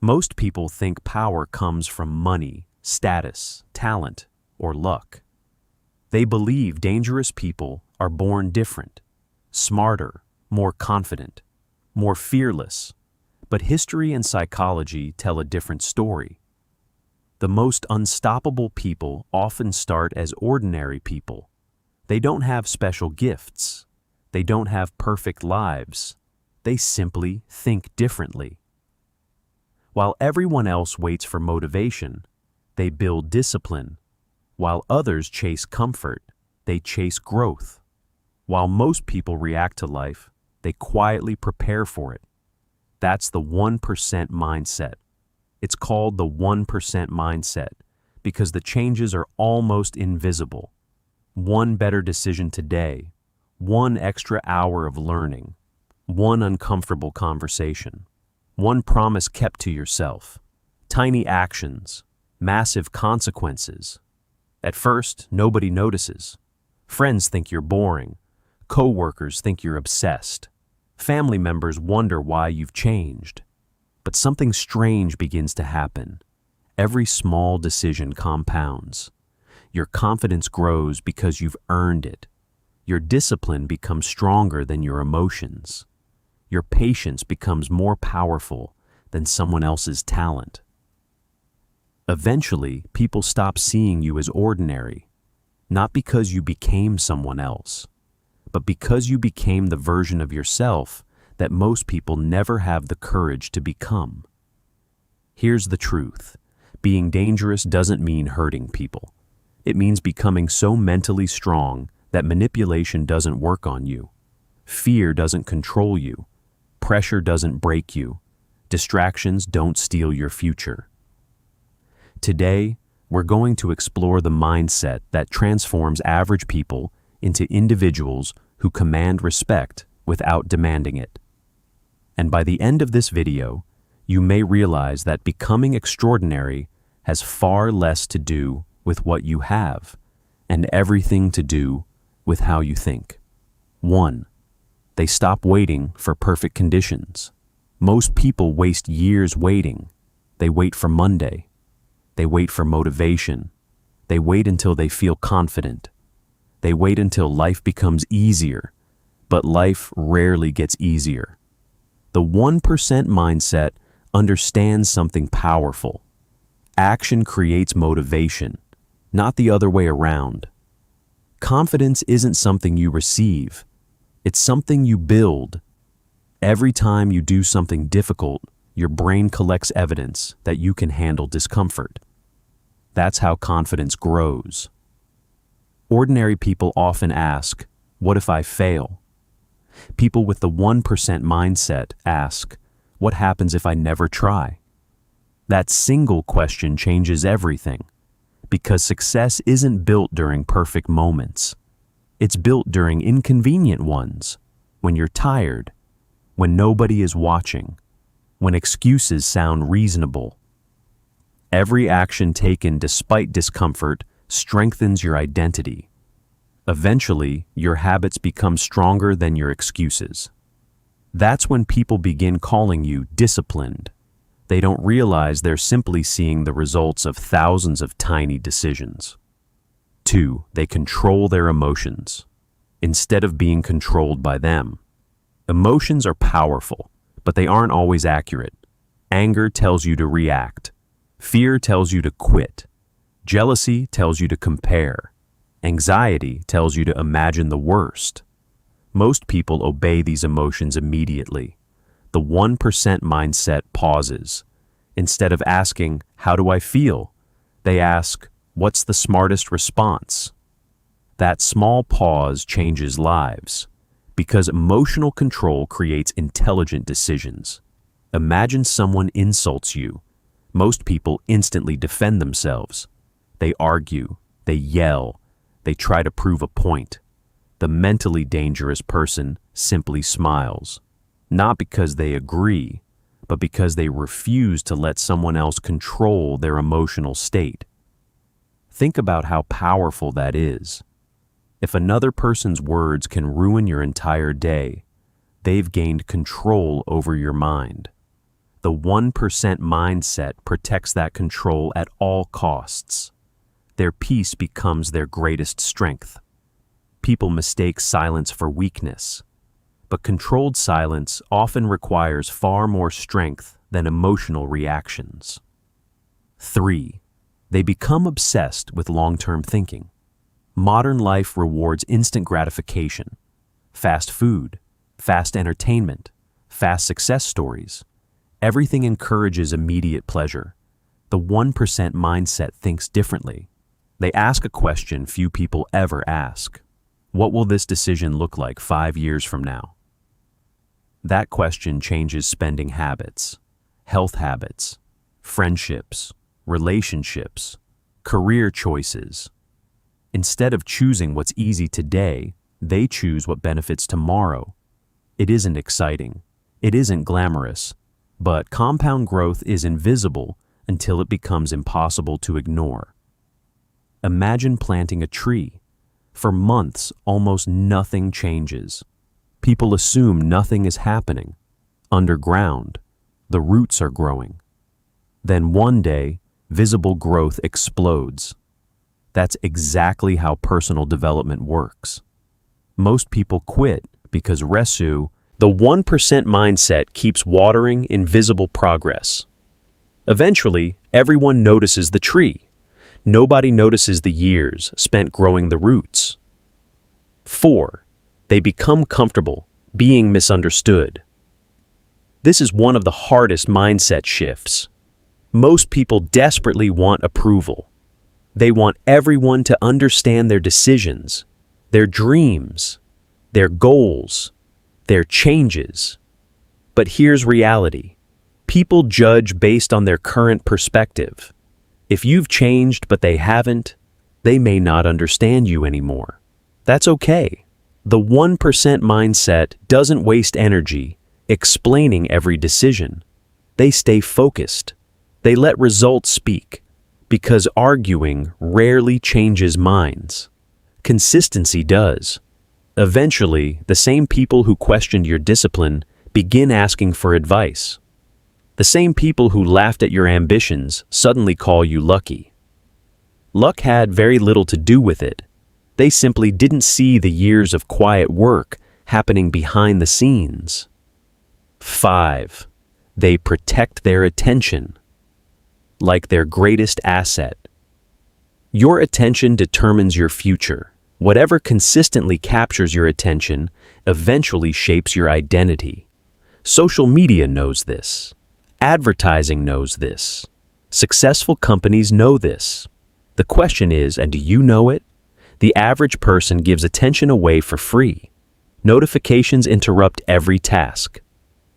Most people think power comes from money, status, talent, or luck. They believe dangerous people are born different, smarter, more confident, more fearless. But history and psychology tell a different story. The most unstoppable people often start as ordinary people. They don't have special gifts. They don't have perfect lives. They simply think differently. While everyone else waits for motivation, they build discipline. While others chase comfort, they chase growth. While most people react to life, they quietly prepare for it. That's the 1% mindset. It's called the 1% mindset because the changes are almost invisible. One better decision today, one extra hour of learning, one uncomfortable conversation, one promise kept to yourself, tiny actions, massive consequences. At first, nobody notices. Friends think you're boring. Coworkers think you're obsessed. Family members wonder why you've changed. But something strange begins to happen. Every small decision compounds. Your confidence grows because you've earned it. Your discipline becomes stronger than your emotions. Your patience becomes more powerful than someone else's talent. Eventually, people stop seeing you as ordinary, not because you became someone else, but because you became the version of yourself that most people never have the courage to become. Here's the truth. Being dangerous doesn't mean hurting people. It means becoming so mentally strong that manipulation doesn't work on you. Fear doesn't control you. Pressure doesn't break you. Distractions don't steal your future. Today, we're going to explore the mindset that transforms average people into individuals who command respect without demanding it. And by the end of this video, you may realize that becoming extraordinary has far less to do with what you have and everything to do with how you think. 1. They stop waiting for perfect conditions. Most people waste years waiting. They wait for Monday. They wait for motivation. They wait until they feel confident. They wait until life becomes easier, but life rarely gets easier. The 1% mindset understands something powerful. Action creates motivation, not the other way around. Confidence isn't something you receive. It's something you build. Every time you do something difficult, your brain collects evidence that you can handle discomfort. That's how confidence grows. Ordinary people often ask, "What if I fail?" People with the 1% mindset ask, "What happens if I never try?" That single question changes everything, because success isn't built during perfect moments. It's built during inconvenient ones, when you're tired, when nobody is watching, when excuses sound reasonable. Every action taken despite discomfort strengthens your identity. Eventually, your habits become stronger than your excuses. That's when people begin calling you disciplined. They don't realize they're simply seeing the results of thousands of tiny decisions. 2. They control their emotions instead of being controlled by them. Emotions are powerful, but they aren't always accurate. Anger tells you to react. Fear tells you to quit. Jealousy tells you to compare. Anxiety tells you to imagine the worst. Most people obey these emotions immediately. The 1% mindset pauses. Instead of asking, "How do I feel?" they ask, "What's the smartest response?" That small pause changes lives, because emotional control creates intelligent decisions. Imagine someone insults you. Most people instantly defend themselves. They argue, they yell, they try to prove a point. The mentally dangerous person simply smiles, not because they agree, but because they refuse to let someone else control their emotional state. Think about how powerful that is. If another person's words can ruin your entire day, they've gained control over your mind. The the 1% mindset protects that control at all costs. Their peace becomes their greatest strength. People mistake silence for weakness, but controlled silence often requires far more strength than emotional reactions. 3. They become obsessed with long-term thinking. Modern life rewards instant gratification, fast food, fast entertainment, fast success stories. Everything encourages immediate pleasure. The 1% mindset thinks differently. They ask a question few people ever ask. What will this decision look like 5 years from now? That question changes spending habits, health habits, friendships, relationships, career choices. Instead of choosing what's easy today, they choose what benefits tomorrow. It isn't exciting. It isn't glamorous. But compound growth is invisible until it becomes impossible to ignore. Imagine planting a tree. For months, almost nothing changes. People assume nothing is happening. Underground, the roots are growing. Then one day, visible growth explodes. That's exactly how personal development works. Most people quit because the 1% mindset keeps watering invisible progress. Eventually, everyone notices the tree. Nobody notices the years spent growing the roots. 4. They become comfortable being misunderstood. This is one of the hardest mindset shifts. Most people desperately want approval. They want everyone to understand their decisions, their dreams, their goals, their changes. But here's reality. People judge based on their current perspective. If you've changed but they haven't, they may not understand you anymore. That's okay. The 1% mindset doesn't waste energy explaining every decision. They stay focused. They let results speak, because arguing rarely changes minds. Consistency does. Eventually, the same people who questioned your discipline begin asking for advice. The same people who laughed at your ambitions suddenly call you lucky. Luck had very little to do with it. They simply didn't see the years of quiet work happening behind the scenes. 5. They protect their attention like their greatest asset. Your attention determines your future. Whatever consistently captures your attention eventually shapes your identity. Social media knows this. Advertising knows this. Successful companies know this. The question is, and do you know it? The average person gives attention away for free. Notifications interrupt every task.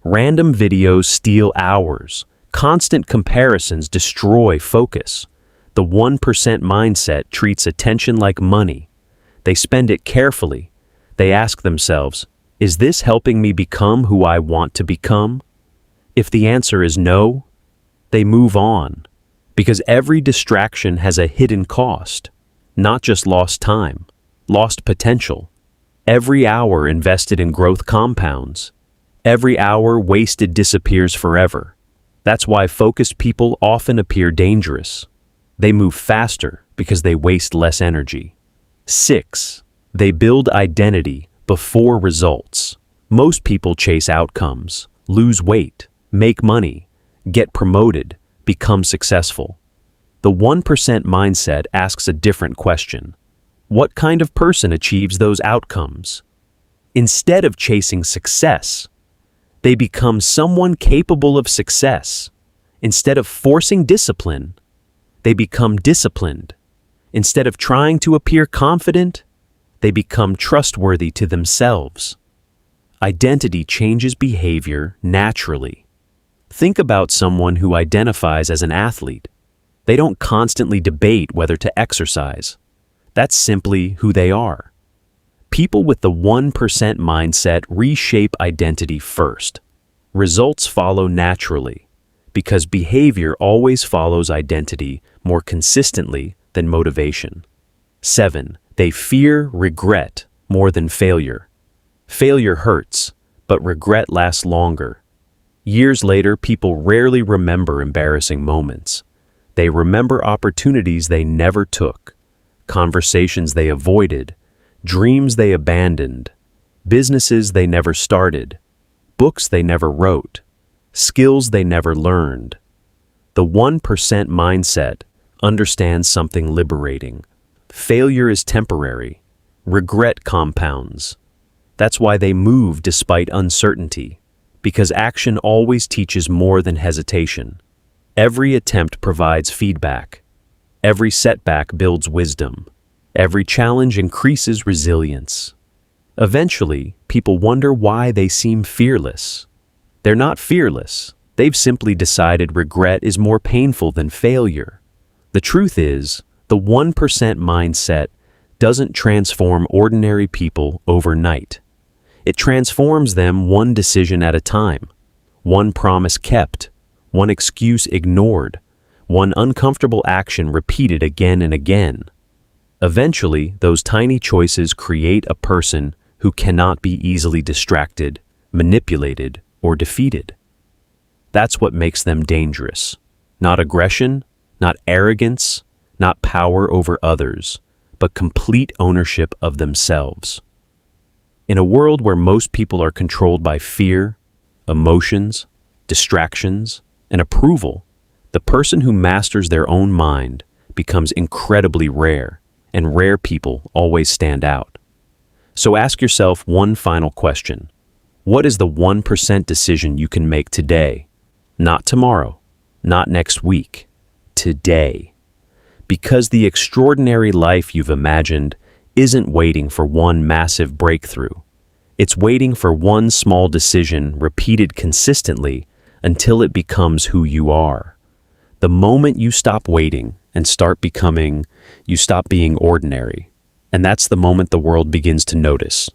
Random videos steal hours. Constant comparisons destroy focus. The 1% mindset treats attention like money. They spend it carefully. They ask themselves, is this helping me become who I want to become? If the answer is no, they move on, because every distraction has a hidden cost, not just lost time, lost potential. Every hour invested in growth compounds. Every hour wasted disappears forever. That's why focused people often appear dangerous. They move faster because they waste less energy. 6. They build identity before results. Most people chase outcomes, lose weight, make money, get promoted, become successful. The 1% mindset asks a different question. What kind of person achieves those outcomes? Instead of chasing success, they become someone capable of success. Instead of forcing discipline, they become disciplined. Instead of trying to appear confident, they become trustworthy to themselves. Identity changes behavior naturally. Think about someone who identifies as an athlete. They don't constantly debate whether to exercise. That's simply who they are. People with the 1% mindset reshape identity first. Results follow naturally, because behavior always follows identity more consistently than motivation. 7. They fear regret more than failure. Failure hurts, but regret lasts longer. Years later, people rarely remember embarrassing moments. They remember opportunities they never took, conversations they avoided, dreams they abandoned, businesses they never started, books they never wrote, skills they never learned. The 1% mindset understands something liberating. Failure is temporary. Regret compounds. That's why they move despite uncertainty, because action always teaches more than hesitation. Every attempt provides feedback. Every setback builds wisdom. Every challenge increases resilience. Eventually, people wonder why they seem fearless. They're not fearless. They've simply decided regret is more painful than failure. The truth is, the 1% mindset doesn't transform ordinary people overnight. It transforms them one decision at a time, one promise kept, one excuse ignored, one uncomfortable action repeated again and again. Eventually, those tiny choices create a person who cannot be easily distracted, manipulated, or defeated. That's what makes them dangerous. Not aggression, not arrogance, not power over others, but complete ownership of themselves. In a world where most people are controlled by fear, emotions, distractions, and approval, the person who masters their own mind becomes incredibly rare, and rare people always stand out. So ask yourself one final question. What is the 1% decision you can make today? Not tomorrow, not next week, today. Because the extraordinary life you've imagined isn't waiting for one massive breakthrough. It's waiting for one small decision repeated consistently until it becomes who you are. The moment you stop waiting and start becoming, you stop being ordinary. And that's the moment the world begins to notice.